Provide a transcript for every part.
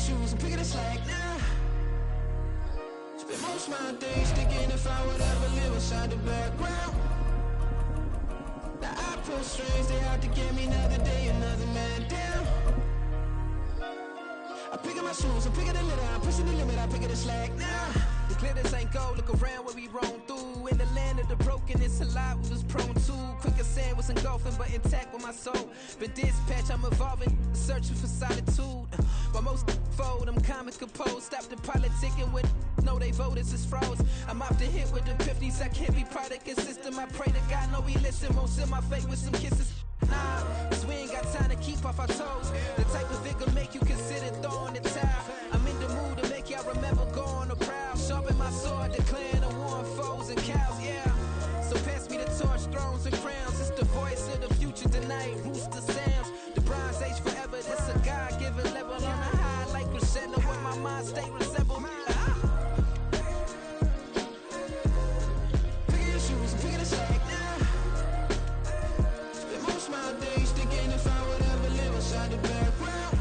shoes and picking the slack now. Spend most of my days thinking if I would ever live inside the background. Now I pull strings, they out to get me another day, another man down. I pick up my shoes, I'm picking the lid, I'm pushing the limit, I pick up the slack now. The clear this ain't gold, look around where we roam through. In the land of the broken, it's a lot we was prone to. Quicker sand was engulfing, but intact with my soul. Been dispatched, I'm evolving, searching for solitude. While most fold, I'm comic composed. Stop the politicking with no, they voters is froze. I'm off the hit with the 50s, I can't be product and system. I pray to God, no, he listen, won't send my fate with some kisses. Nah, cause we ain't got time to keep off our toes. The type of vigor make you consider throwing the towel. I'm in the mood to make y'all remember going to proud. Sharpen my sword, declaring the war on foes and cows, yeah. So pass me the torch, thrones and crowns. It's the voice of the future tonight, rooster sounds. The bronze age forever, this a God-given level. On a high like crescendo where my mind state resemble. Picking your shoes and picking the slack now. Spend most of my days thinking if I would ever live inside the background.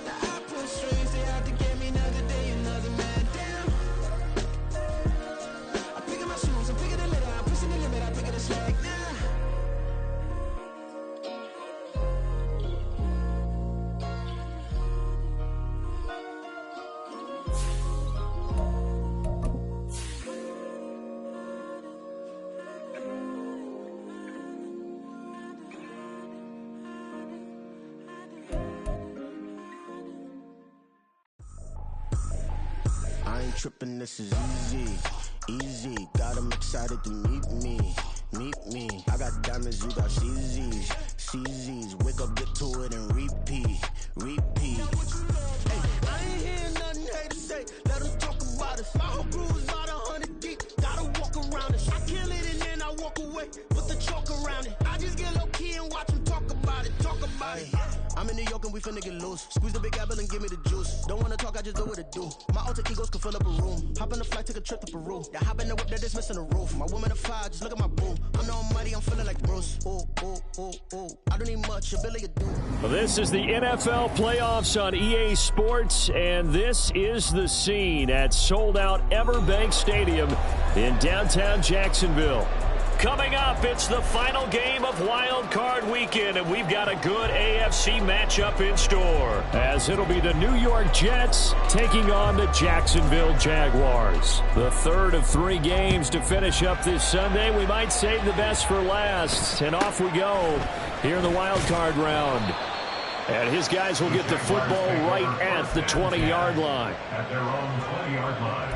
Now I pull strings, they out to get me another day, another man down. I pick up my shoes, I'm picking the lid, I'm pushing the limit, I pick up the slack now. I ain't tripping, this is easy, easy. Got 'em excited to meet me. I got diamonds, you got CZs. Wake up, get to it, and repeat. Hey, I ain't hearing nothing hate to say. Let 'em talk about us. My whole crew is about 100 deep. Gotta walk around it. I kill it and then I walk away with the chalk around it. I just get low key and watch 'em talk about it. I'm in New York and we finna get loose. Squeeze the big apple and give me the juice. Don't wanna talk, I just do what it do. My alter egos can fill up a room. Hop on the flight, take a trip to Peru. They hop in the whip, they're just missing the roof. My woman a fire, just look at my boo. I'm the almighty, I'm feeling like Bruce. Ooh. I don't need much, ability to do. Well, this is the NFL playoffs on EA Sports, and this is the scene at sold-out Everbank Stadium in downtown Jacksonville. Coming up, it's the final game of Wild Card Weekend, and we've got a good AFC matchup in store, as it'll be the New York Jets taking on the Jacksonville Jaguars. The third of 3 games to finish up this Sunday. We might save the best for last, and off we go here in the Wild Card round. And his guys will get the football right at the 20-yard line. At their own 20-yard line.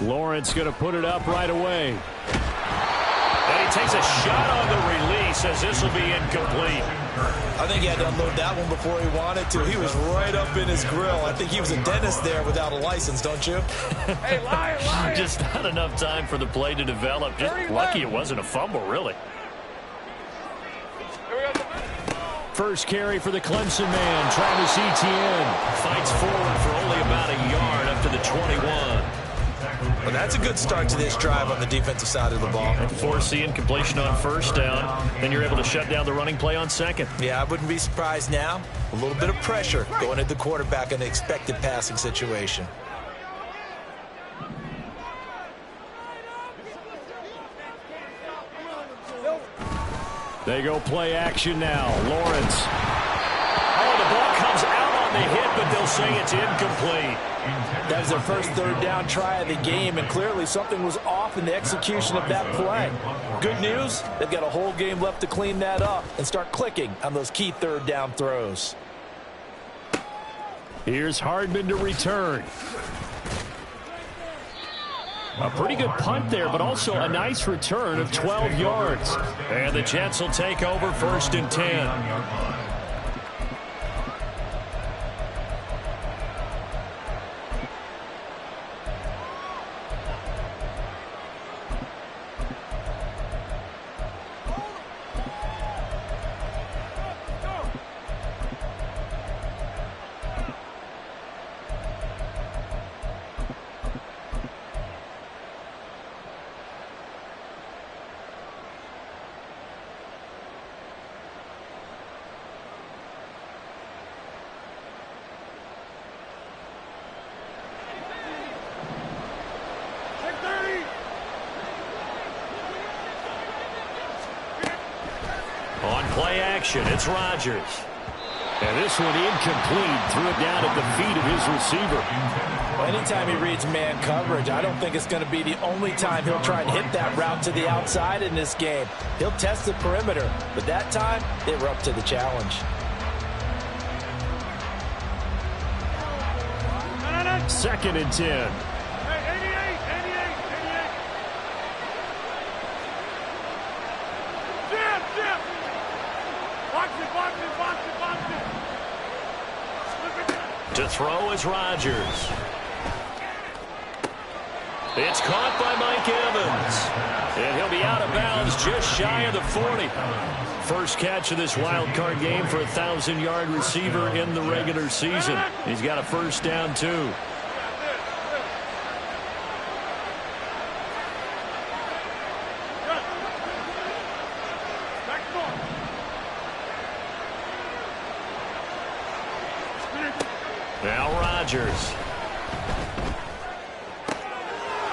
Lawrence going to put it up right away. And he takes a shot on the release as this will be incomplete. I think he had to unload that one before he wanted to. He was right up in his grill. I think he was a dentist there without a license, don't you? Hey, liar. Just not enough time for the play to develop. Just lucky it wasn't a fumble, really. First carry for the Clemson man, Travis Etienne. Fights forward for only about a yard up to the 21. Well, that's a good start to this drive on the defensive side of the ball. And force the incompletion on first down. Then you're able to shut down the running play on second. Yeah, I wouldn't be surprised now. A little bit of pressure going at the quarterback in an expected passing situation. They go play action now. Lawrence. Oh, the ball comes out on the hit, but they'll say it's incomplete. That was their first third down try of the game, and clearly something was off in the execution of that play. Good news, they've got a whole game left to clean that up and start clicking on those key third down throws. Here's Hardman to return. A pretty good punt there, but also a nice return of 12 yards. And the Jets will take over 1st and 10. Play action. It's Rodgers. And this one incomplete. Threw it down at the feet of his receiver. Well, anytime he reads man coverage, I don't think it's going to be the only time he'll try and hit that route to the outside in this game. He'll test the perimeter, but that time they were up to the challenge. Second and 10. To throw is Rodgers. It's caught by Mike Evans. And he'll be out of bounds just shy of the 40. First catch of this wild card game for a 1,000-yard receiver in the regular season. He's got a first down, too. Now Rodgers.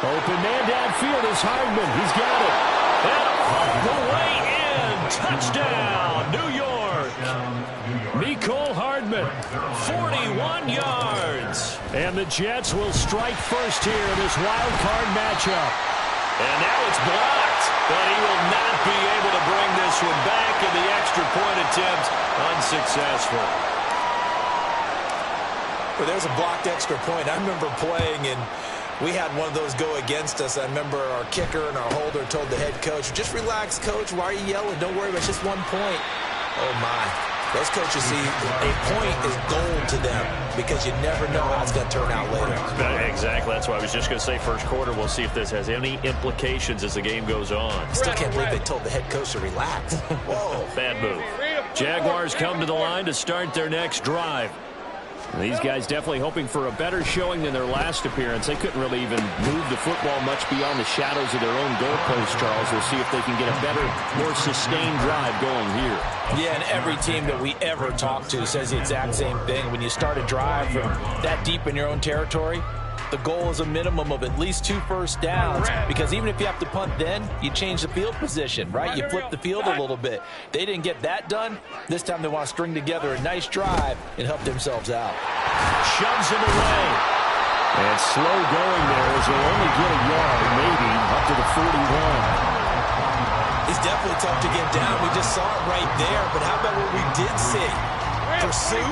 Open man downfield is Hardman. He's got it. And the way in. Touchdown, New York. Mecole Hardman, 41 yards. And the Jets will strike first here in this wild card matchup. And now it's blocked, but he will not be able to bring this one back, and the extra point attempt unsuccessful. Well, there's a blocked extra point. I remember playing, and we had one of those go against us. I remember our kicker and our holder told the head coach, just relax, coach. Why are you yelling? Don't worry about it. It's just 1 point. Oh, my. Those coaches see a point is gold to them because you never know how it's going to turn out later. Exactly. That's why I was just going to say first quarter. We'll see if this has any implications as the game goes on. I still can't believe they told the head coach to relax. Whoa. Bad move. Jaguars come to the line to start their next drive. These guys definitely hoping for a better showing than their last appearance. They couldn't really even move the football much beyond the shadows of their own goalpost, Charles. We'll see if they can get a better, more sustained drive going here. Yeah, and every team that we ever talk to says the exact same thing. When you start a drive from that deep in your own territory, the goal is a minimum of at least 2 first downs, because even if you have to punt then, you change the field position, right? You flip the field a little bit. They didn't get that done. This time they want to string together a nice drive and help themselves out. Shoves him away. And slow going there as they'll only get a yard, maybe, up to the 41. He's definitely tough to get down. We just saw it right there. But how about what we did see? Pursuit,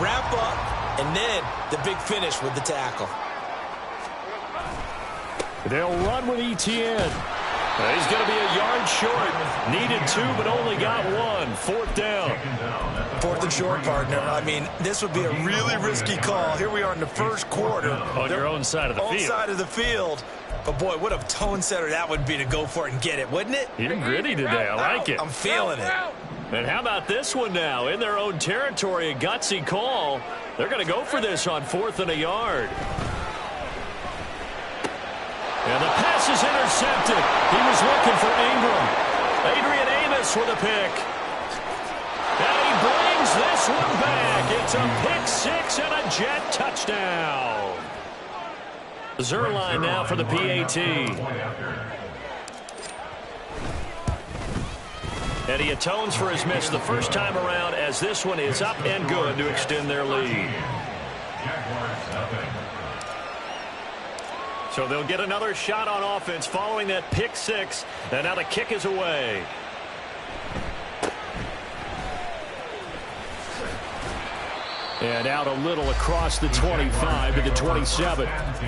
wrap up, and then the big finish with the tackle. They'll run with Etienne. He's going to be a yard short. Needed 2, but only got 1. Fourth down. 4th and short, partner. I mean, this would be a really risky call. Here we are in the first quarter. On your own side of the field. Own side of the field. But, boy, what a tone setter that would be to go for it and get it, wouldn't it? You're gritty today. I like it. I'm feeling it. And how about this one now? In their own territory, a gutsy call. They're going to go for this on 4th and a yard. And the pass is intercepted. He was looking for Ingram. Adrian Amos with a pick. And he brings this one back. It's a pick 6 and a Jet touchdown. Zuerlein now for the PAT. And he atones for his miss the first time around, as this one is up and good to extend their lead. So they'll get another shot on offense following that pick 6. And now the kick is away. And out a little across the 25 to the 27. At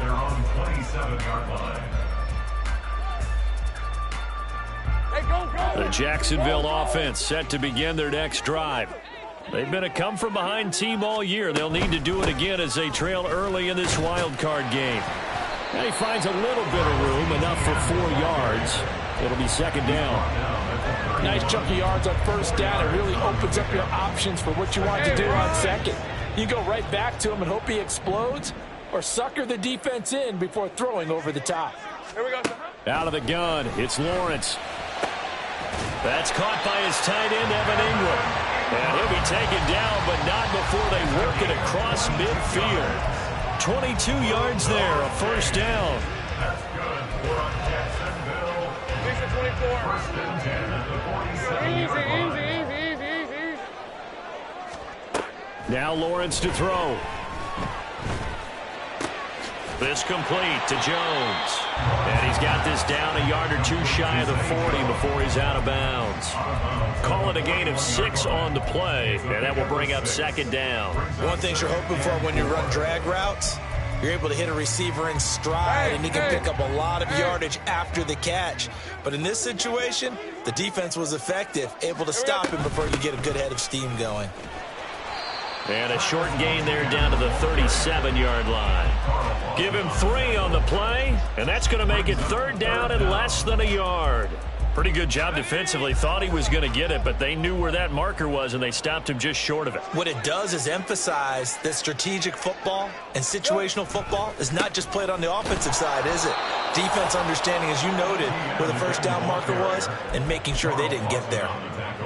their own 27-yard line. The Jacksonville offense set to begin their next drive. They've been a come-from-behind team all year. They'll need to do it again as they trail early in this wild card game. Now he finds a little bit of room, enough for 4 yards. It'll be second down. Nice chunk of yards on first down. It really opens up your options for what you want to do on second. You go right back to him and hope he explodes, or sucker the defense in before throwing over the top. Here we go. Out of the gun, it's Lawrence. That's caught by his tight end, Evan Ingram. And he'll be taken down, but not before they work it across midfield. 22 yards there, a first down. That's good for Jacksonville. 24. First and 10 at the 47-yard line. Easy. Now Lawrence to throw. This complete to Jones. And he's got this down a yard or two shy of the 40 before he's out of bounds. Call it a gain of 6 on the play, and that will bring up second down. One thing you're hoping for when you run drag routes, you're able to hit a receiver in stride, and he can pick up a lot of yardage after the catch. But in this situation, the defense was effective, able to stop him before you get a good head of steam going. And a short gain there down to the 37-yard line. Give him 3 on the play, and that's going to make it third down and less than a yard. Pretty good job defensively. Thought he was going to get it, but they knew where that marker was, and they stopped him just short of it. What it does is emphasize that strategic football and situational football is not just played on the offensive side, is it? Defense understanding, as you noted, where the first down marker was and making sure they didn't get there.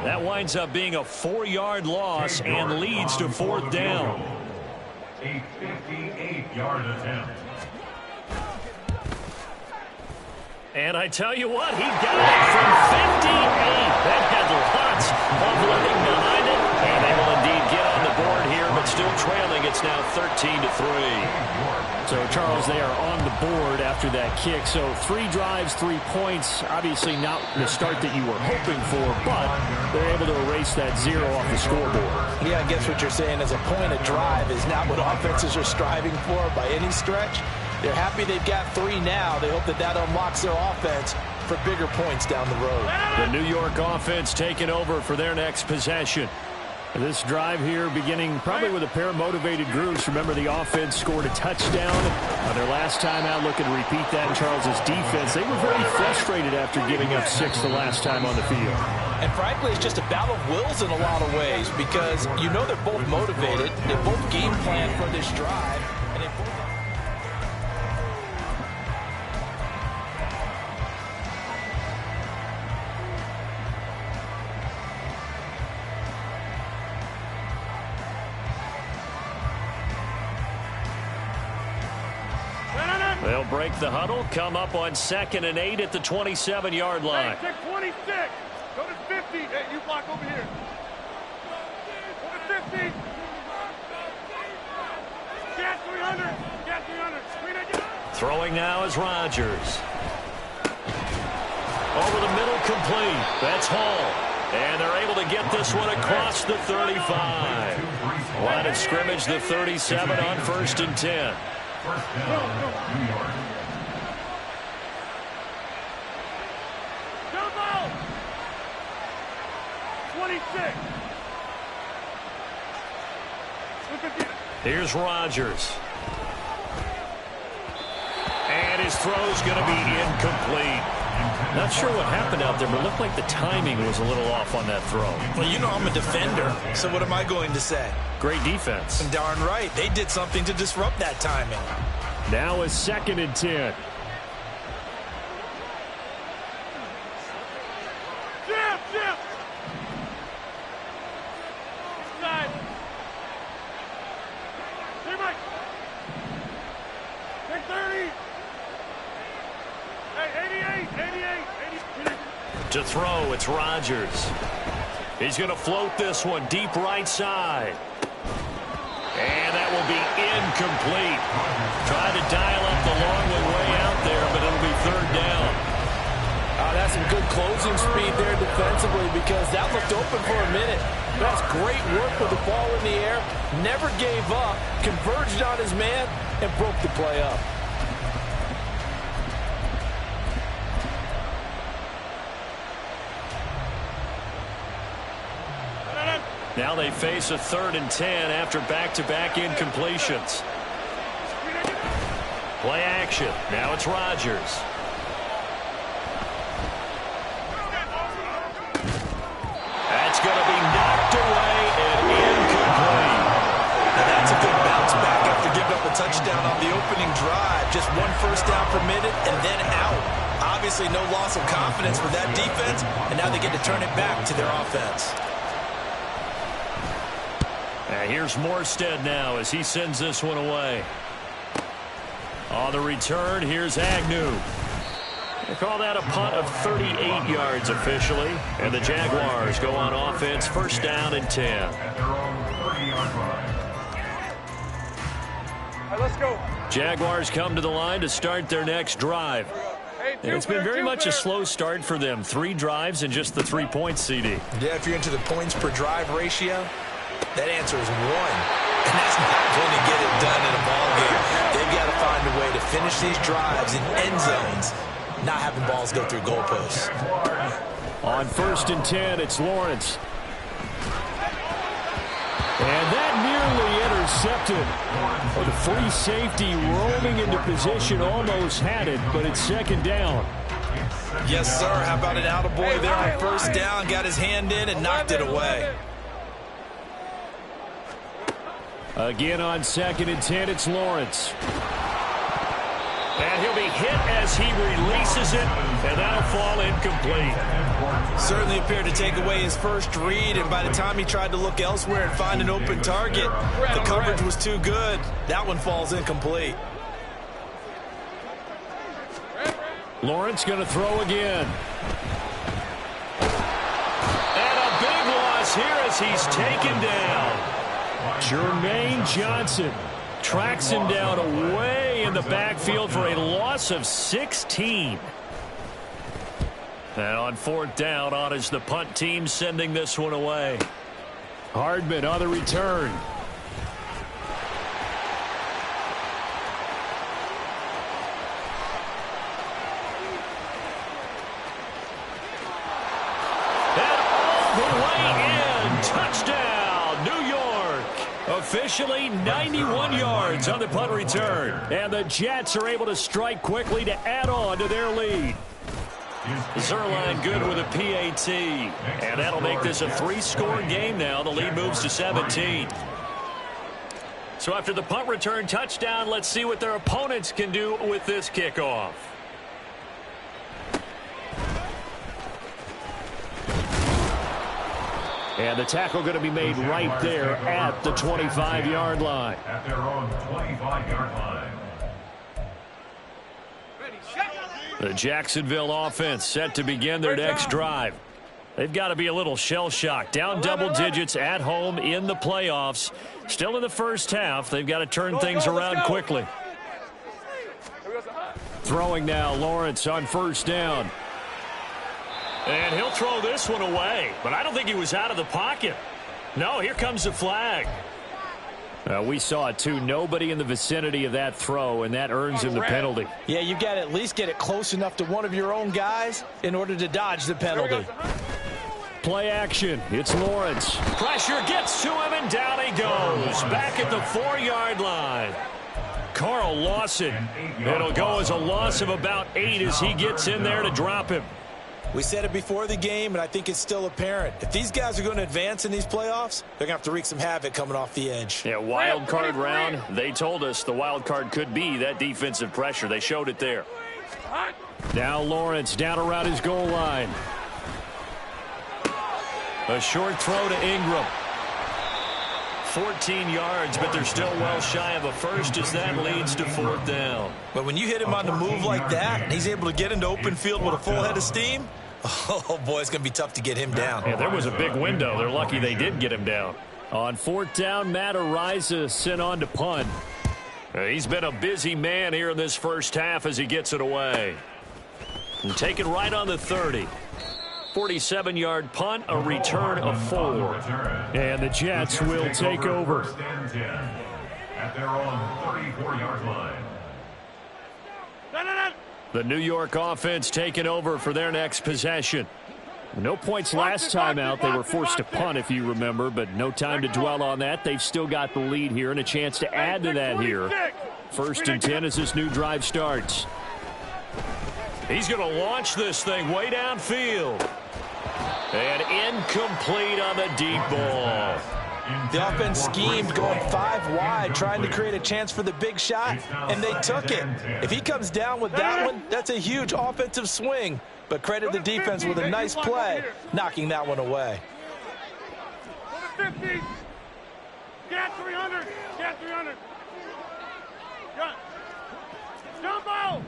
That winds up being a 4-yard loss and leads to fourth down. A 58-yard attempt. And I tell you what, he got it from 58. That had lots of living behind it. And they will indeed get on the board here, but still trailing. It's now 13-3. So, Charles, they are on the board after that kick. So 3 drives, 3 points. Obviously not the start that you were hoping for, but they're able to erase that 0 off the scoreboard. Yeah, I guess what you're saying is a point of drive is not what offenses are striving for by any stretch. They're happy they've got 3 now. They hope that that unlocks their offense for bigger points down the road. The New York offense taking over for their next possession. This drive here beginning probably with a pair of motivated groups. Remember, the offense scored a touchdown on their last time out. Looking to repeat that in Charles's defense. They were very frustrated after giving up 6 the last time on the field. And frankly, it's just a battle of wills in a lot of ways because you know they're both motivated. They both game plan for this drive. And they both... They'll break the huddle, come up on 2nd and 8 at the 27-yard line. Hey, 26. Go to 50. Hey, you block over here. Go to 50. Get 300. Get 300. Screen it. Throwing now is Rodgers. Over the middle, complete. That's Hall. And they're able to get this one across the 35. Line of scrimmage, the 37 on 1st and 10. First down, New York. Down ball. 26. Here's Rodgers. And his throw's going to be incomplete. Not sure what happened out there, but it looked like the timing was a little off on that throw. Well, you know I'm a defender, so what am I going to say? Great defense. And darn right, they did something to disrupt that timing. Now a 2nd and 10. Jim! Side. Hey, Mike. Take 30. Hey, 88. To throw, it's Rodgers. He's going to float this one deep right side. And that will be incomplete. Tried to dial up the long way out there, but it'll be 3rd down. That's some good closing speed there defensively because that looked open for a minute. That's great work with the ball in the air. Never gave up, converged on his man, and broke the play up. Now they face a 3rd and 10 after back-to-back incompletions. Play action. Now it's Rodgers. That's going to be knocked away and incomplete. Now that's a good bounce back after giving up a touchdown on the opening drive. Just 1 first down permitted and then out. Obviously no loss of confidence for that defense, and now they get to turn it back to their offense. Here's Morstead now as he sends this one away. On the return, here's Agnew. They call that a punt of 38 yards officially. And the Jaguars go on offense, first down and 10. At their own 30-yard line. All right, let's go. Jaguars come to the line to start their next drive. And it's been very much a slow start for them. 3 drives and just the 3 points, CD. Yeah, if you're into the points per drive ratio, that answer is 1. And that's not going to get it done in a ball game. They've got to find a way to finish these drives in end zones, not having balls go through goalposts. On first and 10, it's Lawrence. And that nearly intercepted. The free safety roaming into position almost had it, but it's second down. Yes, sir. How about an attaboy there on first down? Got his hand in and knocked it away. Again on second and 10, it's Lawrence. And he'll be hit as he releases it, and that'll fall incomplete. Certainly appeared to take away his first read, and by the time he tried to look elsewhere and find an open target, the coverage was too good. That one falls incomplete. Lawrence going to throw again. And a big loss here as he's taken down. Jermaine Johnson tracks him down away in the backfield for a loss of 16. And on fourth down, on is the punt team sending this one away. Hardman on the return. And all the way in. Touchdown, New York. Officially 91 yards on the punt return. And the Jets are able to strike quickly to add on to their lead. Zuerlein good with a PAT. And that'll make this a 3-score game now. The lead moves to 17. So after the punt return touchdown, let's see what their opponents can do with this kickoff. And the tackle going to be made right there at the 25-yard line. At their own 25-yard line. The Jacksonville offense set to begin their next drive. They've got to be a little shell-shocked. Down double digits at home in the playoffs. Still in the first half. They've got to turn things around quickly. Throwing now, Lawrence on first down. And he'll throw this one away. But I don't think he was out of the pocket. No, here comes the flag. We saw it, too. Nobody in the vicinity of that throw, and that earns him the penalty. Yeah, you've got to at least get it close enough to one of your own guys in order to dodge the penalty. Play action. It's Lawrence. Pressure gets to him, and down he goes. Back at the 4-yard line. Carl Lawson. It'll go as a loss of about 8 as he gets in there to drop him. We said it before the game, and I think it's still apparent. If these guys are going to advance in these playoffs, they're going to have to wreak some havoc coming off the edge. Yeah, wild card round. They told us the wild card could be that defensive pressure. They showed it there. Now Lawrence down around his goal line. A short throw to Ingram. 14 yards, but they're still well shy of a first as that leads to fourth down. But when you hit him on the move like that, and he's able to get into open field with a full head of steam, oh, boy, it's going to be tough to get him down. Yeah, there was a big window. They're lucky they did get him down. On fourth down, Matt Araiza sent on to punt. He's been a busy man here in this first half as he gets it away. And taken right on the 30. 47-yard punt, a return of 4. And the Jets will take over. At their own 34-yard line. The New York offense taking over for their next possession. No points last time out. They were forced to punt, if you remember, but no time to dwell on that. They've still got the lead here and a chance to add to that here. First and 10 as this new drive starts. He's going to launch this thing way downfield. And incomplete on the deep ball. The offense schemed going 5 wide, trying to create a chance for the big shot, and they took it. If he comes down with that one, that's a huge offensive swing. But credit the defense with a nice play, knocking that one away. 50. Get 300. Get 300. Jumbo.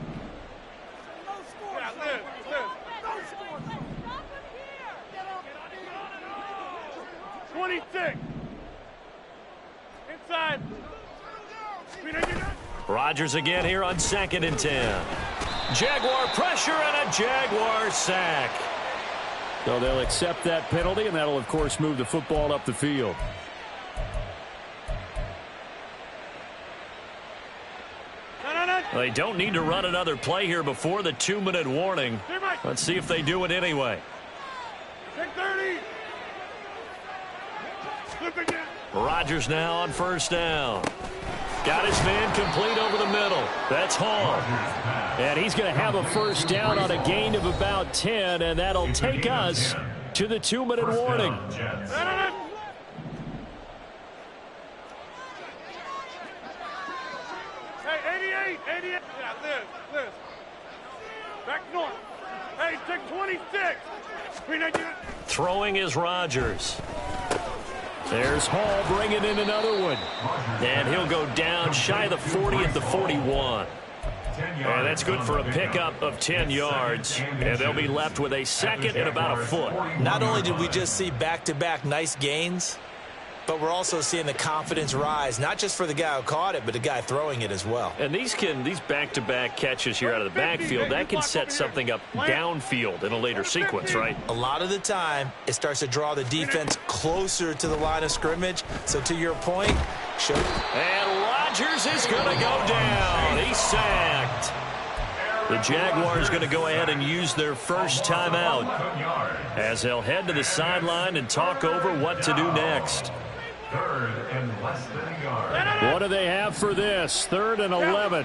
Rodgers again here on 2nd and 10. Jaguar pressure and a Jaguar sack. So they'll accept that penalty, and that'll, of course, move the football up the field. They don't need to run another play here before the 2-minute warning. Let's see if they do it anyway. 30. Rodgers now on 1st down. Got his man complete over the middle. That's Hall. And he's going to have a 1st down on a gain of about 10, and that'll take us to the 2-minute warning. Hey, 88. Yeah, Liz. Back north. Hey, take 26. Throwing is Rodgers. There's Hall bringing in another one. And he'll go down shy of the 40 at the 41. And that's good for a pickup of 10 yards. And they'll be left with a 2nd and about a foot. Not only did we just see back-to-back nice gains, but we're also seeing the confidence rise, not just for the guy who caught it, but the guy throwing it as well. And these back-to-back catches here out of the backfield, that can set something up downfield in a later sequence, right? A lot of the time, it starts to draw the defense closer to the line of scrimmage. So to your point, and Rodgers is going to go down. He's sacked. The Jaguars going to go ahead and use their first timeout as they'll head to the sideline and talk over what to do next. 3rd and less than a yard. What do they have for this? 3rd and 11.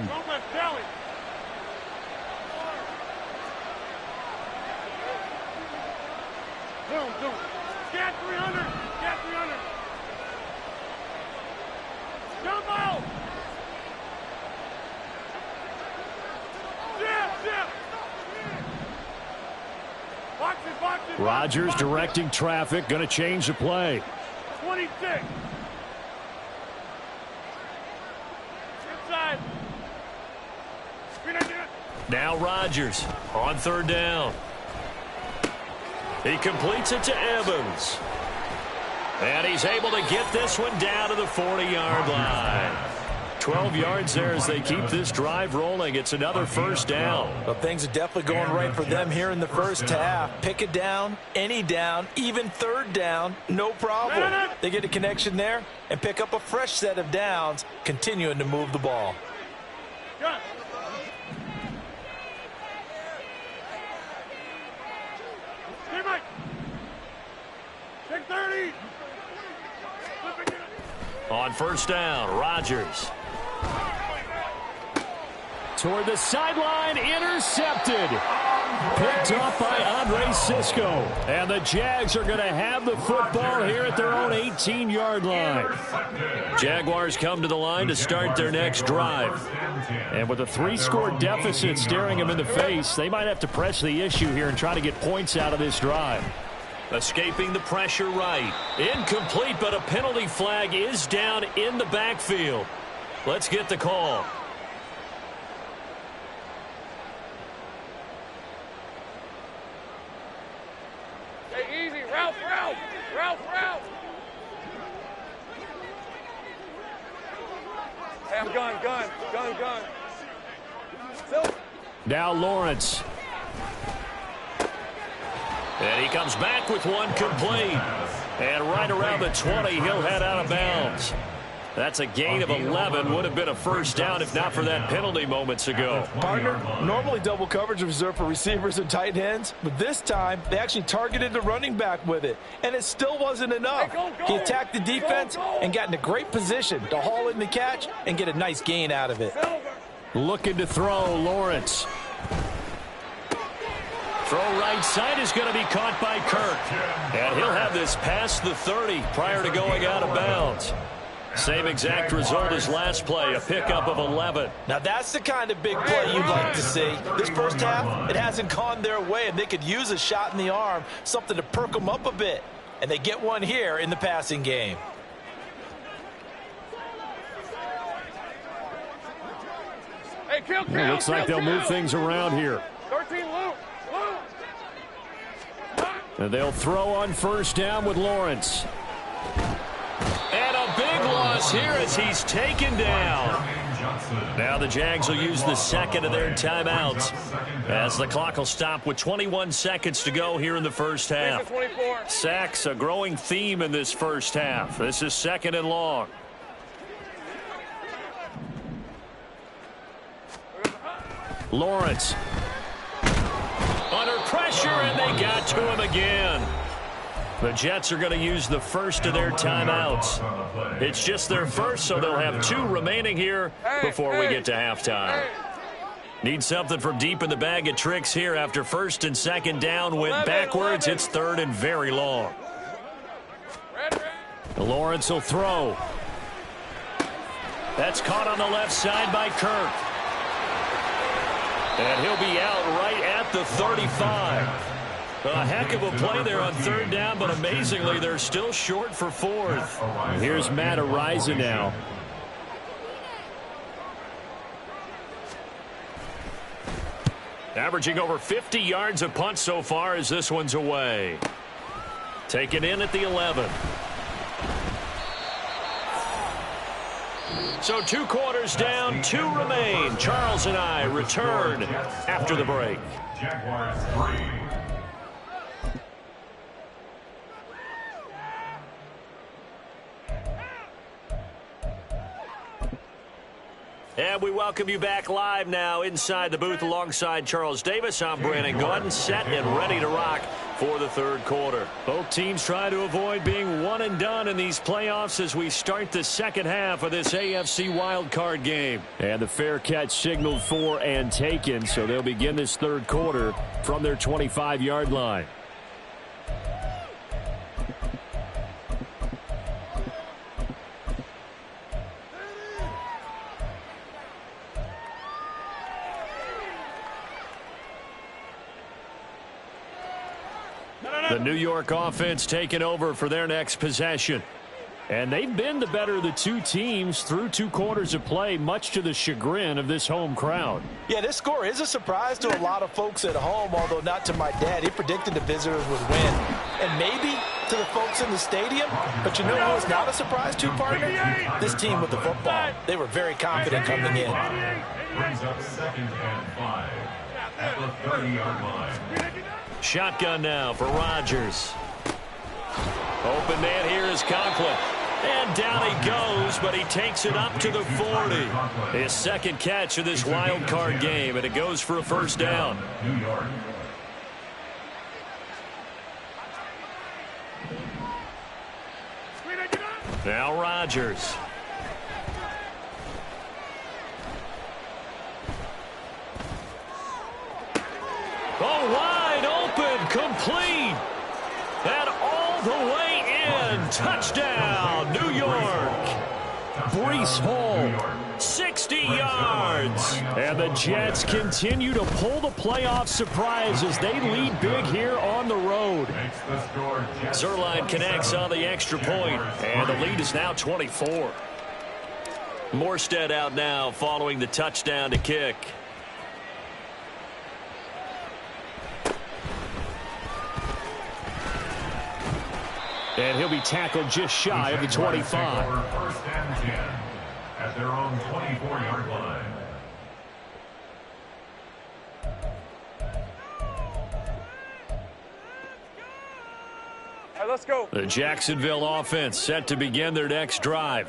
Boom. Get 300. Jump out. Box it. Rodgers directing traffic, going to change the play. 26. Inside. Now Rodgers on 3rd down. He completes it to Evans. And he's able to get this one down to the 40-yard line. 12 yards there as they keep this drive rolling. It's another 1st down. Well, things are definitely going right for them here in the first half. Pick it down, any down, even 3rd down, no problem. They get a connection there and pick up a fresh set of downs, continuing to move the ball. Gun. Hey, Mike. Take 30. On 1st down, Rodgers. Toward the sideline, intercepted. Picked up by Andre Cisco. And the Jags are going to have the football here at their own 18-yard line. Jaguars come to the line to start their next drive. And with a 3-score deficit staring them in the face, they might have to press the issue here and try to get points out of this drive. Escaping the pressure right. Incomplete, but a penalty flag is down in the backfield. Let's get the call. Hey, easy. Ralph. Hey, I'm gun. Now Lawrence. And he comes back with one complete. And right around the 20, he'll head out of bounds. That's a gain of 11. Would have been a 1st down if not for that penalty moments ago. Partner, normally double coverage is reserved for receivers and tight ends, but this time they actually targeted the running back with it, and it still wasn't enough. He attacked the defense and got in a great position to haul in the catch and get a nice gain out of it. Looking to throw, Lawrence. Throw right side is going to be caught by Kirk. And he'll have this past the 30 prior to going out of bounds. Same exact result as last play, a pickup of 11. Now that's the kind of big play you'd like to see. This first half, it hasn't gone their way, and they could use a shot in the arm, something to perk them up a bit. And they get one here in the passing game. Hey, kill. Looks like they'll move things around here. 13 Luke. And they'll throw on 1st down with Lawrence. And a big loss loss here as he's taken down. Now the Jags will use the second of their timeouts as the clock will stop with 21 seconds to go here in the first half. Sacks, a growing theme in this first half. This is second and long. Lawrence. Under pressure, and they got to him again. The Jets are going to use the first of their timeouts. It's just their first, so they'll have 2 remaining here before we get to halftime. Need something from deep in the bag of tricks here after first and second down went backwards. It's third and very long. Lawrence will throw. That's caught on the left side by Kirk. And he'll be out right at the 35. A heck of a play there on third down, but amazingly, they're still short for fourth. Here's Matt Araiza now. Averaging over 50 yards a punt so far as this one's away. Taken in at the 11. So 2 quarters down, 2 remain. Charles and I return after the break. Jaguars 3. And we welcome you back live now inside the booth alongside Charles Davis. I'm Brandon Gaudin, set and ready to rock for the third quarter. Both teams try to avoid being one and done in these playoffs as we start the second half of this AFC wildcard game. And the fair catch signaled for and taken, so they'll begin this third quarter from their 25-yard line. The New York offense taking over for their next possession. And they've been the better of the 2 teams through 2 quarters of play, much to the chagrin of this home crowd. Yeah, this score is a surprise to a lot of folks at home, although not to my dad. He predicted the visitors would win. And maybe to the folks in the stadium. But you know who was not a surprise to, partner? This team with the football. They were very confident coming in. Brings up second and 5 at the 30-yard line. Shotgun now for Rodgers. Open man here is Conklin. And down he goes, but he takes it up to the 40. His second catch of this wild card game, and it goes for a first down. New York. Now Rodgers. Oh, wide open, complete, and all the way in. Touchdown, New York. Breece Hall, 60 yards. And the Jets continue to pull the playoff surprise as they lead big here on the road. Zuerlein connects on the extra point, and the lead is now 24. Morstead out now following the touchdown to kick. And he'll be tackled just shy of the 25. First and 10 at their own 24-yard line. All right, let's go. The Jacksonville offense set to begin their next drive.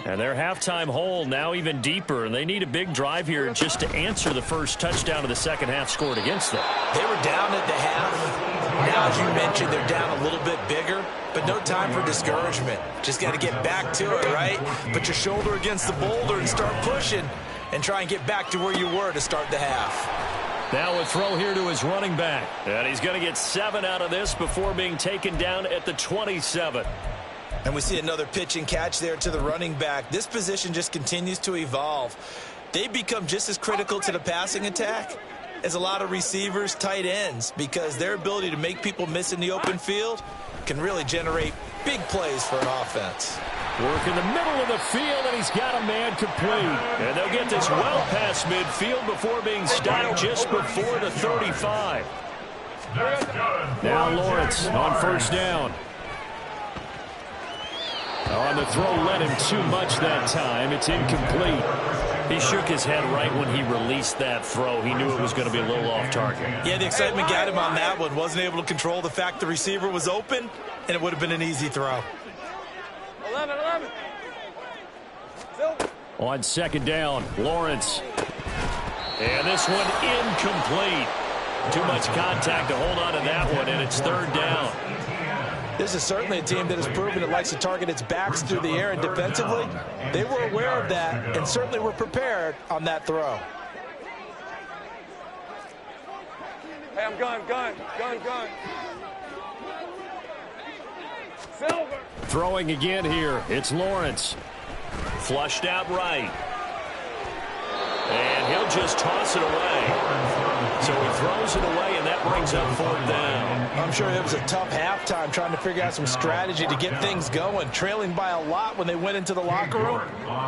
And their halftime hole now even deeper, and they need a big drive here just to answer the first touchdown of the second half scored against them. They were down at the half. Now, as you mentioned, they're down a little bit bigger, but no time for discouragement. Just got to get back to it, right? Put your shoulder against the boulder and start pushing and try and get back to where you were to start the half. Now a throw here to his running back. And he's going to get 7 out of this before being taken down at the 27. And we see another pitch and catch there to the running back. This position just continues to evolve. They've become just as critical to the passing attack as a lot of receivers, tight ends, because their ability to make people miss in the open field can really generate big plays for an offense. Work in the middle of the field, and he's got a man complete. And they'll get this well past midfield before being stopped just before the 35. Now Lawrence on first down. On the throw, led him too much that time. It's incomplete. He shook his head right when he released that throw. He knew it was going to be a little off target. Yeah, the excitement got him on that one. Wasn't able to control the fact the receiver was open, and it would have been an easy throw. 11. On second down, Lawrence. And this one incomplete. Too much contact to hold on to that one, and it's third down. This is certainly a team that has proven it likes to target its backs through the air, and defensively, they were aware of that and certainly were prepared on that throw. Hey, I'm gun. Silver. Throwing again here, it's Lawrence. Flushed out right. And he'll just toss it away. So he throws it away, and that brings up fourth down. I'm sure it was a tough halftime trying to figure out some strategy to get things going, trailing by a lot when they went into the locker room.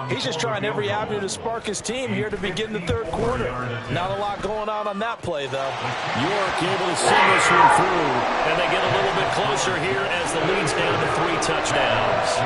He's just trying every avenue to spark his team here to begin the third quarter. Not a lot going on that play, though. York able to send this one through, and they get a little bit closer here as the lead's down to 3 touchdowns.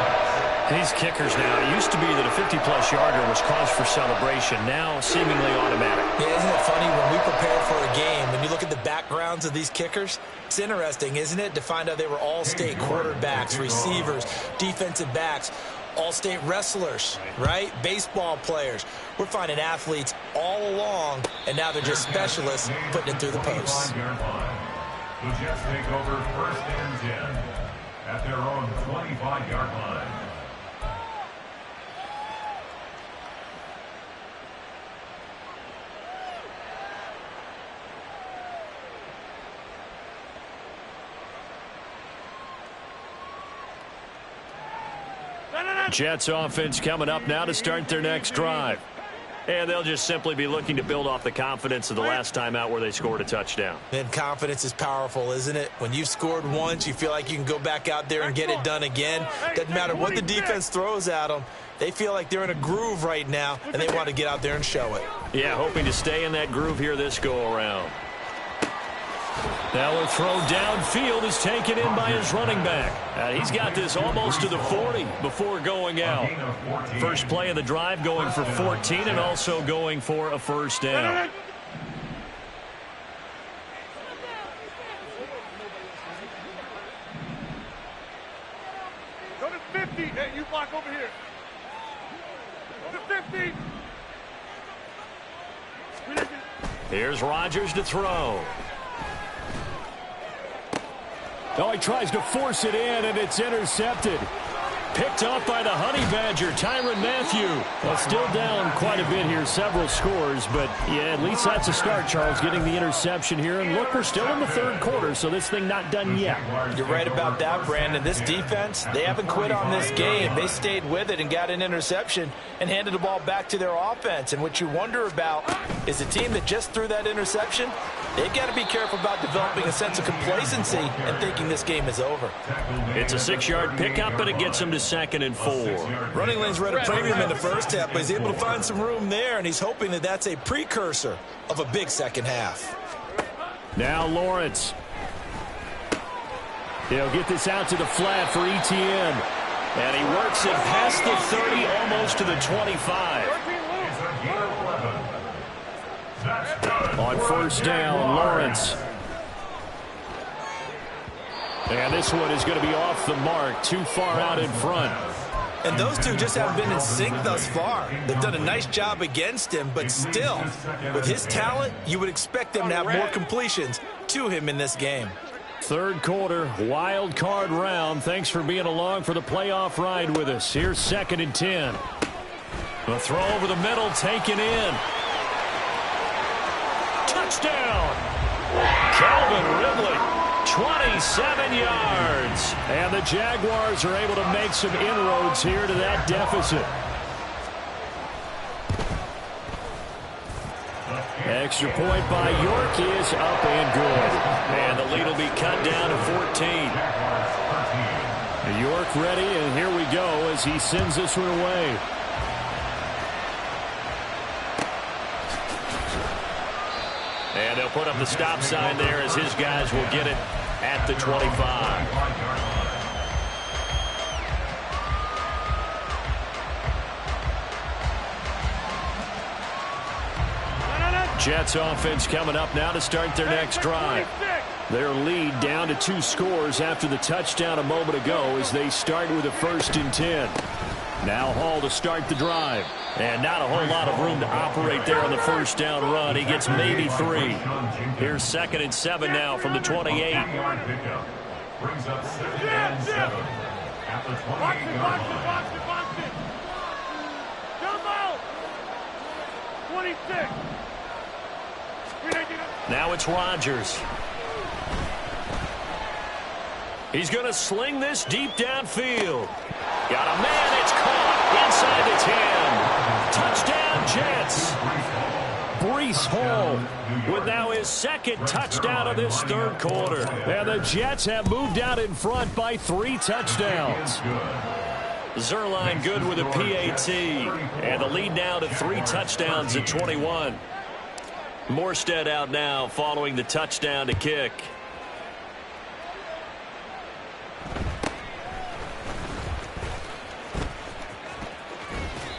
These kickers now, it used to be that a 50-plus yarder was cause for celebration. Now, seemingly automatic. Yeah, isn't it funny when we prepare for a game, when you look at the backgrounds of these kickers, it's interesting, isn't it, to find out they were all-state quarterbacks, receivers, defensive backs, all-state wrestlers, right? Baseball players. We're finding athletes all along, and now they're just specialists putting it through the posts. The Jets take over 1st and 10 at their own 25-yard line. Jets offense coming up now to start their next drive. And they'll just simply be looking to build off the confidence of the last time out where they scored a touchdown. And confidence is powerful, isn't it? When you've scored once, you feel like you can go back out there and get it done again. Doesn't matter what the defense throws at them. They feel like they're in a groove right now, and they want to get out there and show it. Yeah, hoping to stay in that groove here this go-around. Now a throw downfield is taken in by his running back. He's got this almost to the 40 before going out. First play of the drive going for 14 and also going for a first down. Go to 50. Hey, you block over here. Go to 50. Here's Rodgers to throw. Oh, he tries to force it in, and it's intercepted. Picked off by the Honey Badger, Tyrann Mathieu. Well, still down quite a bit here, several scores, but yeah, at least that's a start, Charles, getting the interception here. And look, we're still in the third quarter, so this thing not done yet. You're right about that, Brandon. This defense, they haven't quit on this game. They stayed with it and got an interception and handed the ball back to their offense. And what you wonder about is the team that just threw that interception, they've got to be careful about developing a sense of complacency and thinking this game is over. It's a 6-yard pickup, but it gets him to 2nd and 4. Running lanes were at a premium in the first half, but he's able to find some room there, and he's hoping that that's a precursor of a big second half. Now Lawrence. He'll get this out to the flat for Etienne. And he works it past the 30, almost to the 25. On first down, Lawrence. And this one is going to be off the mark, too far out in front. And those two just haven't been in sync thus far. They've done a nice job against him, but still, with his talent, you would expect them to have more completions to him in this game. Third quarter, wild card round. Thanks for being along for the playoff ride with us. Here's 2nd and 10. The throw over the middle, taken in. Touchdown! Calvin Ridley, 27 yards. And the Jaguars are able to make some inroads here to that deficit. Extra point by York is up and good. And the lead will be cut down to 14. York ready, and here we go as he sends this one away. And they'll put up the stop sign there as his guys will get it at the 25. Jets offense coming up now to start their next drive. Their lead down to 2 scores after the touchdown a moment ago as they start with a 1st and 10. Now Hall to start the drive. And not a whole lot of room to operate there on the 1st down run. He gets maybe 3. Here's 2nd and 7 now from the 28. Brings up 2nd and 7 at the 28-yard line. Come out! 26. Now it's Rodgers. He's going to sling this deep downfield. Got a man. It's caught inside the 10. Touchdown, Jets. Breece Hall with now his 2nd touchdown of this 3rd quarter. And the Jets have moved out in front by 3 touchdowns. Zuerlein good with a PAT. And the lead now to 3 touchdowns at 21. Morstead out now following the touchdown to kick.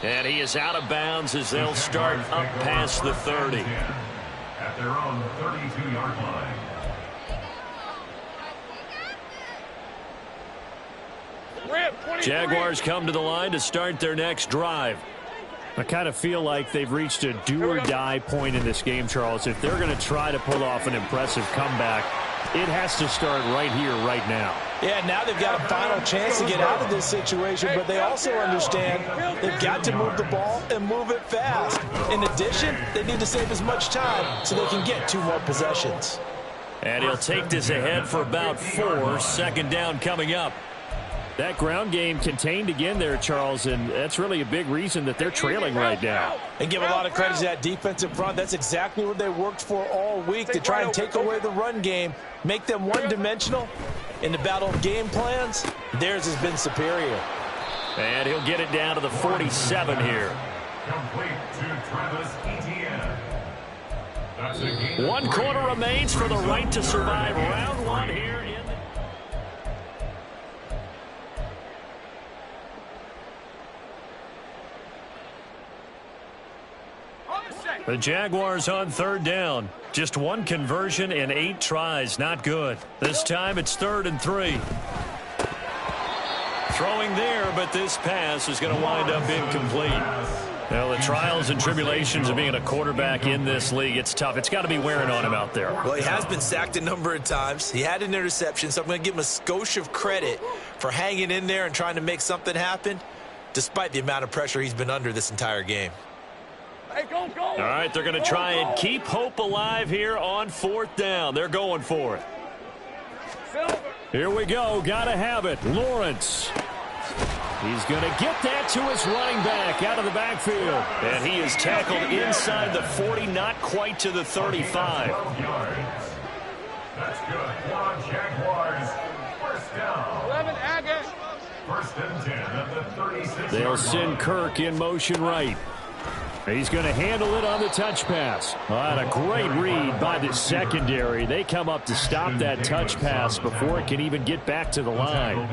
And he is out of bounds as they'll start up past the 30. At their own 32-yard line. Jaguars come to the line to start their next drive. I kind of feel like they've reached a do-or-die point in this game, Charles. If they're going to try to pull off an impressive comeback, it has to start right here, right now. Yeah, now they've got a final chance to get out of this situation, but they also understand they've got to move the ball and move it fast. In addition, they need to save as much time so they can get 2 more possessions. And he'll take this ahead for about 4. 2nd down coming up. That ground game contained again there, Charles, and that's really a big reason that they're trailing right now. And give a lot of credit to that defensive front. That's exactly what they worked for all week, to try and take away the run game, make them one-dimensional. In the battle of game plans, theirs has been superior. And he'll get it down to the 47 here. Complete to Travis Etienne. That's a gain. 1 quarter remains for the right to survive round 1 here. The Jaguars on 3rd down. Just 1 conversion and 8 tries. Not good. This time it's 3rd and 3. Throwing there, but this pass is going to wind up incomplete. Well, the trials and tribulations of being a quarterback in this league, it's tough. It's got to be wearing on him out there. Well, he has been sacked a number of times. He had an interception, so I'm going to give him a skosh of credit for hanging in there and trying to make something happen, despite the amount of pressure he's been under this entire game. Hey, go. All right, they're going to try and keep hope alive here on 4th down. They're going for it. Here we go. Got to have it. Lawrence. He's going to get that to his running back out of the backfield. And he is tackled inside the 40, not quite to the 35. That's good for Jaguars. 1st down. 11 Agate. 1st and 10 at the 36. They'll send Kirk in motion right. He's going to handle it on the touch pass. A great read by the secondary. They come up to stop that touch pass before it can even get back to the line.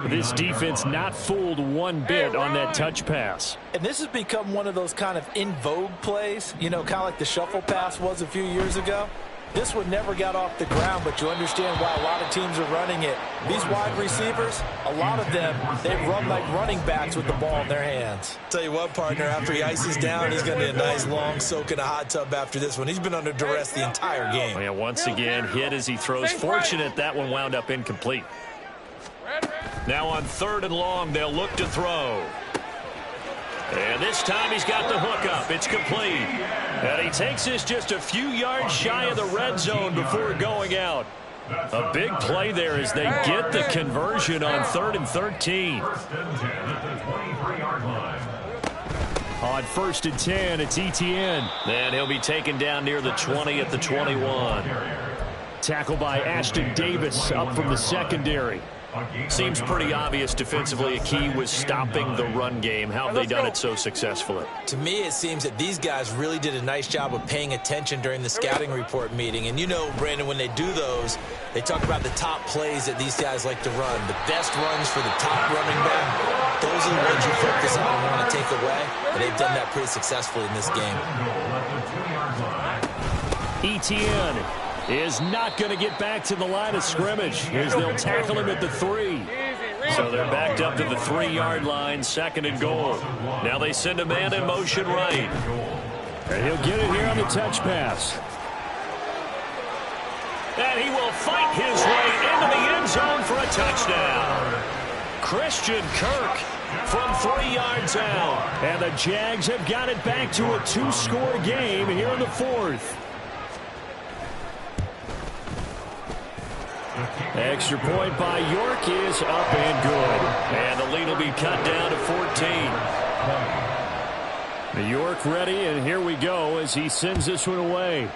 This defense not fooled one bit on that touch pass. And this has become one of those kind of in vogue plays, you know, kind of like the shuffle pass was a few years ago. This one never got off the ground, but you understand why a lot of teams are running it. These wide receivers, a lot of them, they run like running backs with the ball in their hands. Tell you what, partner, after he ices down, he's going to need a nice long soak in a hot tub after this one. He's been under duress the entire game. Yeah, once again, hit as he throws. Fortunate that one wound up incomplete. Now on 3rd and long, they'll look to throw. And this time he's got the hook up. It's complete. And he takes this just a few yards shy of the red zone before going out. A big play there as they get the conversion on 3rd and 13. 1st and 10 at the 23-yard line. On 1st and 10, it's Etienne. And he'll be taken down near the 20 at the 21. Tackle by Ashton Davis up from the secondary. Seems pretty obvious defensively a key was stopping the run game. How have they done it so successfully? To me, it seems that these guys really did a nice job of paying attention during the scouting report meeting. And you know, Brandon, when they do those, they talk about the top plays that these guys like to run, the best runs for the top running back. Those are the ones you focus on and want to take away, and they've done that pretty successfully in this game. Etienne is not going to get back to the line of scrimmage as they'll tackle him at the 3. So they're backed up to the 3-yard line, 2nd and goal. Now they send a man in motion right. And he'll get it here on the touch pass. And he will fight his way into the end zone for a touchdown. Christian Kirk from 3 yards out. And the Jags have got it back to a 2-score game here in the 4th. Extra point by York is up and good. And the lead will be cut down to 14. York ready, and here we go as he sends this one away.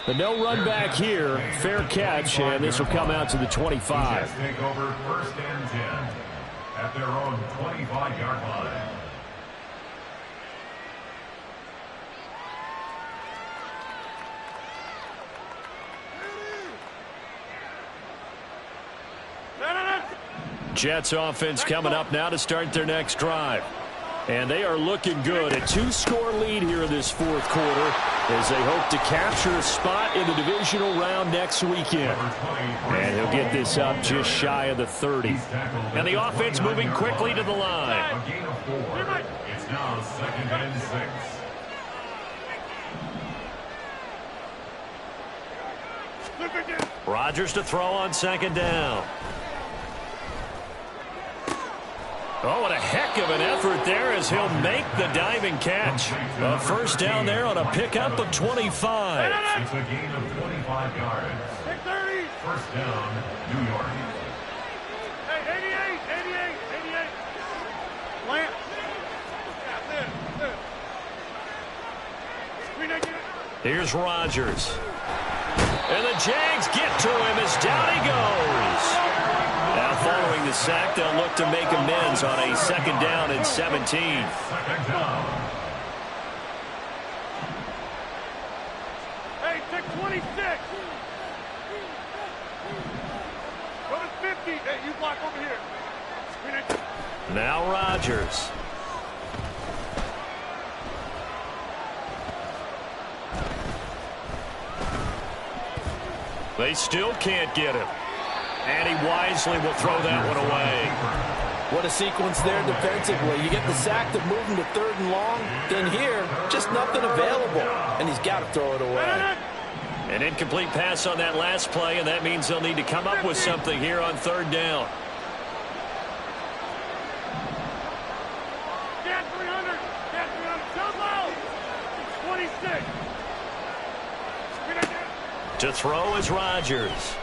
The no run back here, fair catch, and this will come out to the 25. Take over 1st and 10 at their own 25-yard line. Jets offense coming up now to start their next drive. And they are looking good. A 2-score lead here in this 4th quarter as they hope to capture a spot in the divisional round next weekend. And he'll get this up just shy of the 30. And the offense moving quickly to the line. A gain of 4. It's now 2nd and 6. Rodgers to throw on 2nd down. Oh, what a heck of an effort there as he'll make the diving catch. A 1st down there on a pickup of 25. It's a gain of 25 yards. 1st down, New York. Hey, 88. Plant. Here's Rodgers. And the Jags get to him as down he goes. Now following the sack, they'll look to make amends on a 2nd down and 17. 2nd down. Hey, take 26. Go to 50. Hey, you block over here. Now Rodgers. They still can't get him. And he wisely will throw that one away. What a sequence there defensively. You get the sack to move him to 3rd and long. Then here, just nothing available. And he's got to throw it away. An incomplete pass on that last play, and that means they'll need to come up with something here on 3rd down. Get 300. Get 300. 26. To throw is Rodgers.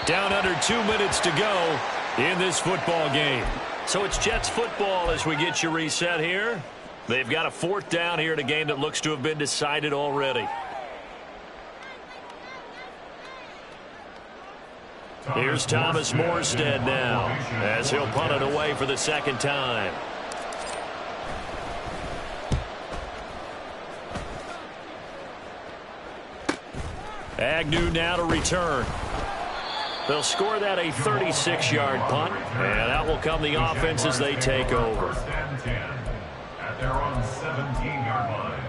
Down under 2 minutes to go in this football game. So it's Jets football as we get you reset here. They've got a 4th down here in a game that looks to have been decided already. Here's Thomas Morstead now as he'll punt it away for the 2nd time. Agnew now to return. They'll score that a 36-yard punt, and out will come the offense as they take over. 1st and 10 at their own 17-yard line.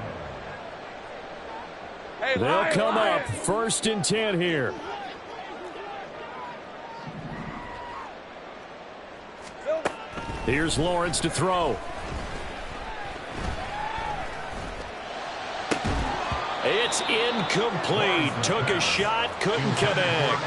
They'll come up 1st and 10 here. Here's Lawrence to throw. It's incomplete. Took a shot, couldn't connect.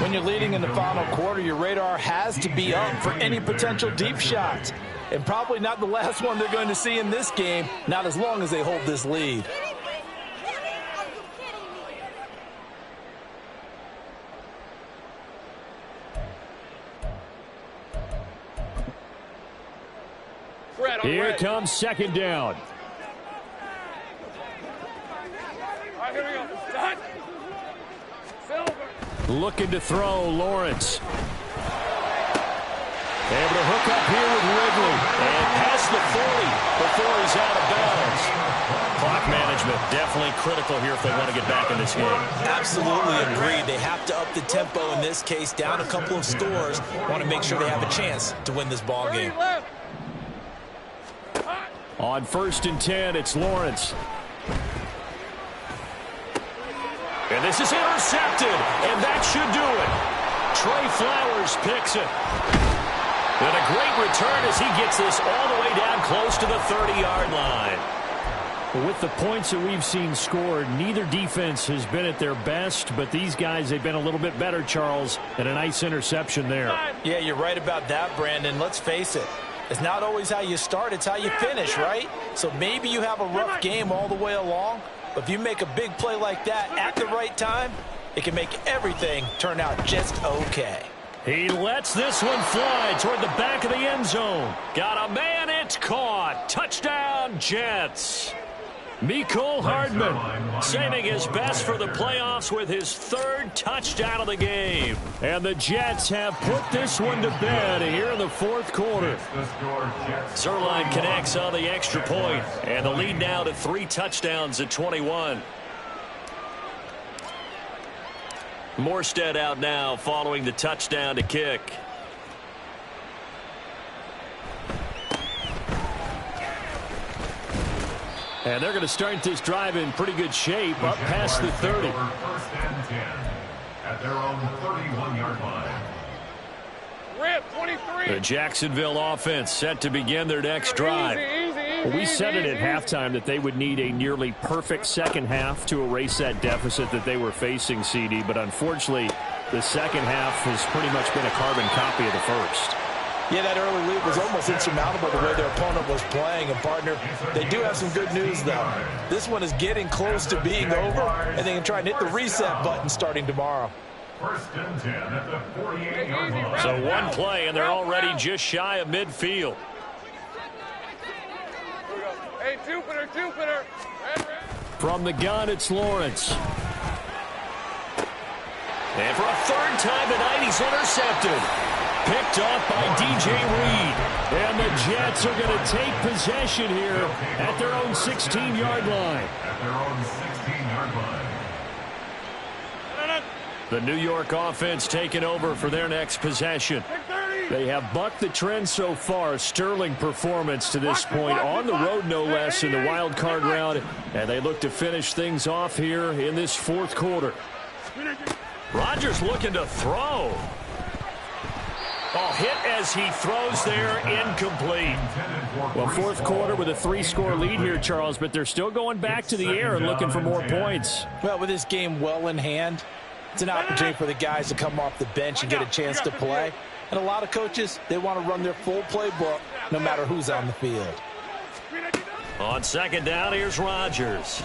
When you're leading in the final quarter, your radar has to be up for any potential deep shots. And probably not the last one they're going to see in this game, not as long as they hold this lead. Here comes 2nd down. Here we go. Done. Silver. Looking to throw, Lawrence. Able to hook up here with Ridley. And past the 40 before he's out of bounds. Clock management definitely critical here if they want to get back in this game. Absolutely agreed. They have to up the tempo in this case, down a couple of scores. Want to make sure they have a chance to win this ball game. On 1st and 10, it's Lawrence. And this is intercepted, and that should do it. Trey Flowers picks it. And a great return as he gets this all the way down close to the 30-yard line. With the points that we've seen scored, neither defense has been at their best, but these guys, they've been a little bit better, Charles, and a nice interception there. Yeah, you're right about that, Brandon. Let's face it. It's not always how you start, it's how you finish, right? So maybe you have a rough game all the way along, but if you make a big play like that at the right time, it can make everything turn out just okay. He lets this one fly toward the back of the end zone. Got a man, it's caught. Touchdown, Jets. Mecole Hardman saving his best for the playoffs with his 3rd touchdown of the game. And the Jets have put this one to bed here in the 4th quarter. Zuerlein connects on the extra point, and the lead now to 3 touchdowns at 21. Morstead out now following the touchdown to kick. And they're going to start this drive in pretty good shape, up past the 30. 1st and 10 at their own 31-yard line. Rip, 23. The Jacksonville offense set to begin their next drive. We said it at halftime that they would need a nearly perfect second half to erase that deficit that they were facing, CD. But unfortunately, the second half has pretty much been a carbon copy of the first. Yeah, that early lead was almost insurmountable the way their opponent was playing. And, partner, they do have some good news, though. This one is getting close to being over, and they can try and hit the reset button starting tomorrow. 1st and 10 at the 48-yard line. So one play, and they're already just shy of midfield. Hey, Jupiter, Jupiter. From the gun, it's Lawrence. And for a 3rd time tonight, he's intercepted. Picked off by DJ Reed. And the Jets are going to take possession here at their own 16-yard line. At their own 16-yard line. The New York offense taking over for their next possession. They have bucked the trend so far. Sterling performance to this point on the road, no less, in the wild card round. And they look to finish things off here in this 4th quarter. Rodgers looking to throw. Oh, hit as he throws there, incomplete. Well, 4th quarter with a 3-score lead here, Charles, but they're still going back to the air and looking for more points. Well, with this game well in hand, it's an opportunity for the guys to come off the bench and get a chance to play. And a lot of coaches, they want to run their full playbook no matter who's on the field. On 2nd down, here's Rodgers.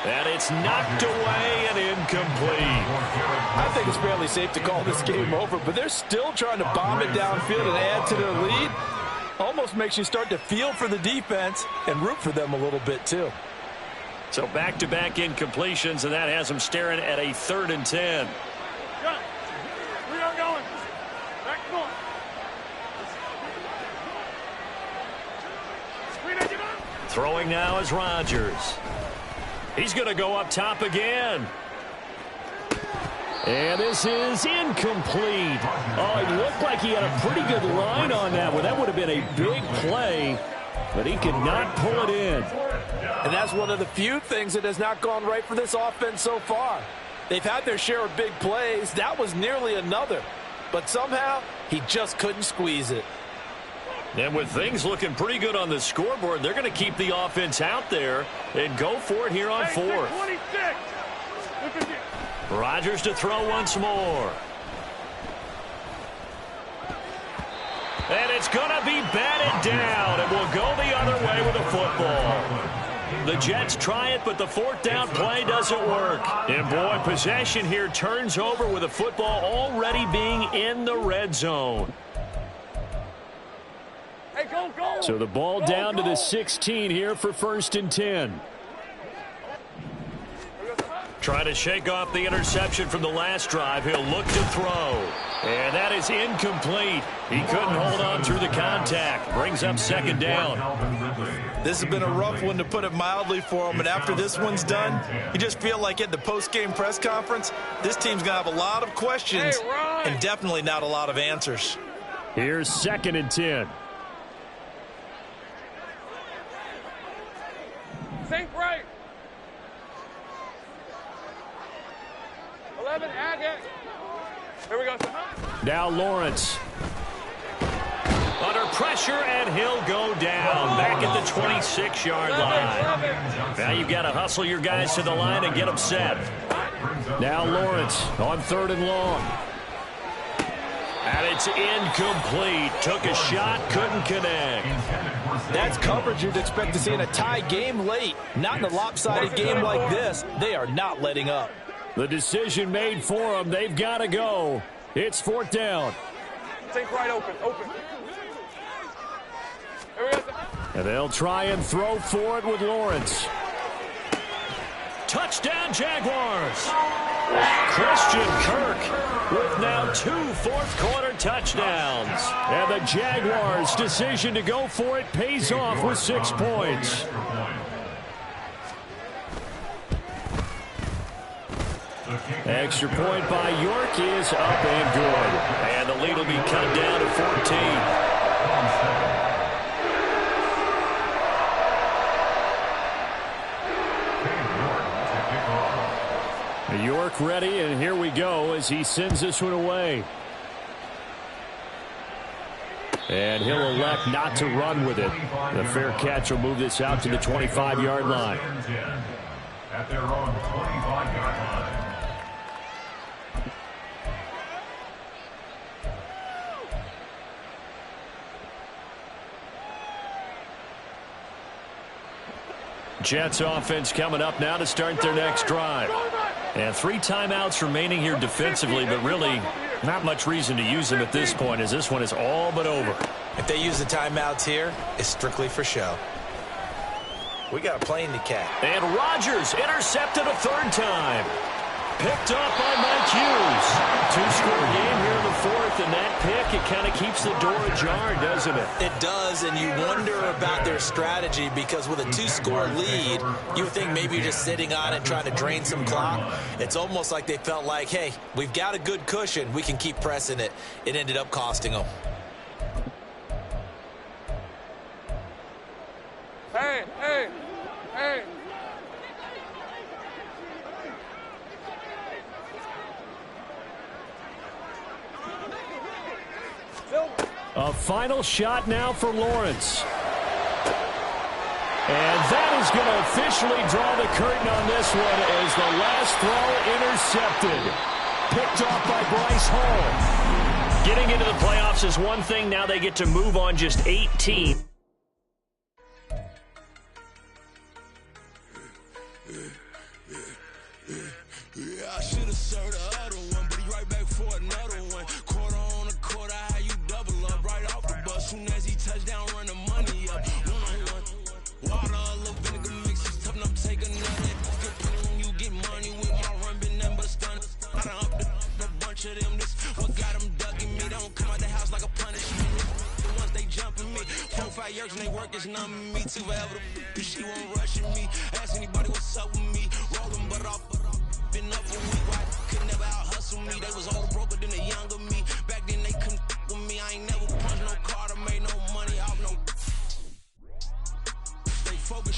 And it's knocked away and incomplete. I think it's fairly safe to call this game over, but they're still trying to bomb it downfield and add to their lead. Almost makes you start to feel for the defense and root for them a little bit too. So back-to-back incompletions, and that has them staring at a 3rd and 10. We are going. Back going. Throwing now is Rodgers. He's going to go up top again. And this is incomplete. Oh, it looked like he had a pretty good line on that one. That would have been a big play, but he could not pull it in. And that's one of the few things that has not gone right for this offense so far. They've had their share of big plays. That was nearly another. But somehow, he just couldn't squeeze it. And with things looking pretty good on the scoreboard, they're going to keep the offense out there and go for it here on 4th. Rodgers to throw once more. And it's going to be batted down, and will go the other way with the football. The Jets try it, but the 4th down play doesn't work. And boy, possession here turns over with the football already being in the red zone. Hey, go, go. So the ball down to the 16 here for 1st and 10. Trying to shake off the interception from the last drive. He'll look to throw. And that is incomplete. He couldn't hold on through the contact. Brings up second down. This has been a rough one, to put it mildly, for him. And after this one's done, you just feel like at the post-game press conference, this team's going to have a lot of questions and definitely not a lot of answers. Here's 2nd and 10. Think right. 11, add it. Here we go. Now Lawrence. Under pressure, and he'll go down. Back at the 26-yard line. Now you've got to hustle your guys to the line and get them set. Now Lawrence on 3rd and long. And it's incomplete. Took a shot, couldn't connect. That's coverage you'd expect to see in a tie game late. Not in a lopsided game like this. They are not letting up. The decision made for them. They've got to go. It's 4th down. Think right, open. Here we go. And they'll try and throw for it with Lawrence. Touchdown, Jaguars. Christian Kirk with now 2 fourth-quarter touchdowns. And the Jaguars' decision to go for it pays off with 6 points. Extra point by York is up and good. And the lead will be cut down to 14. York ready, and here we go as he sends this one away. And he'll elect not to run with it. The fair catch will move this out to the 25-yard line. At their own 25-yard line. Jets offense coming up now to start their next drive. And 3 timeouts remaining here defensively, but really not much reason to use them at this point, as this one is all but over. If they use the timeouts here, it's strictly for show. We got a plane to catch. And Rodgers intercepted a 3rd time. Picked up by Mike Hughes. 2-score game here in the 4th, and that pick, it kind of keeps the door ajar, doesn't it? It does, and you wonder about their strategy, because with a 2-score lead, you think maybe you're just sitting on it trying to drain some clock. It's almost like they felt like, hey, we've got a good cushion. We can keep pressing it. It ended up costing them. Hey. A final shot now for Lawrence. And that is going to officially draw the curtain on this one as the last throw intercepted. Picked off by Bryce Hall. Getting into the playoffs is one thing. Now they get to move on just 18. I should have served the other one, but he right back for another one. Quarter on a quarter, how you double up right off the bus. Soon as he touchdown, run the money up. One-on-one. Water, a little vinegar mix, it's tough enough to take another. When you get money with my run, been nothing but a stun. I done up the bunch of them. This what got them ducking me. Don't come out the house like a punishment. The ones they jumping me. 4 or 5 years and they work is numbing me. Too forever. She won't rushing me. Ask anybody what's up with me. Rolling but off. Been up for a week, why could never out hustle me? They was older, broker than the younger me. Back then they couldn't with me. I ain't never punched no card or made no money off no. They focus.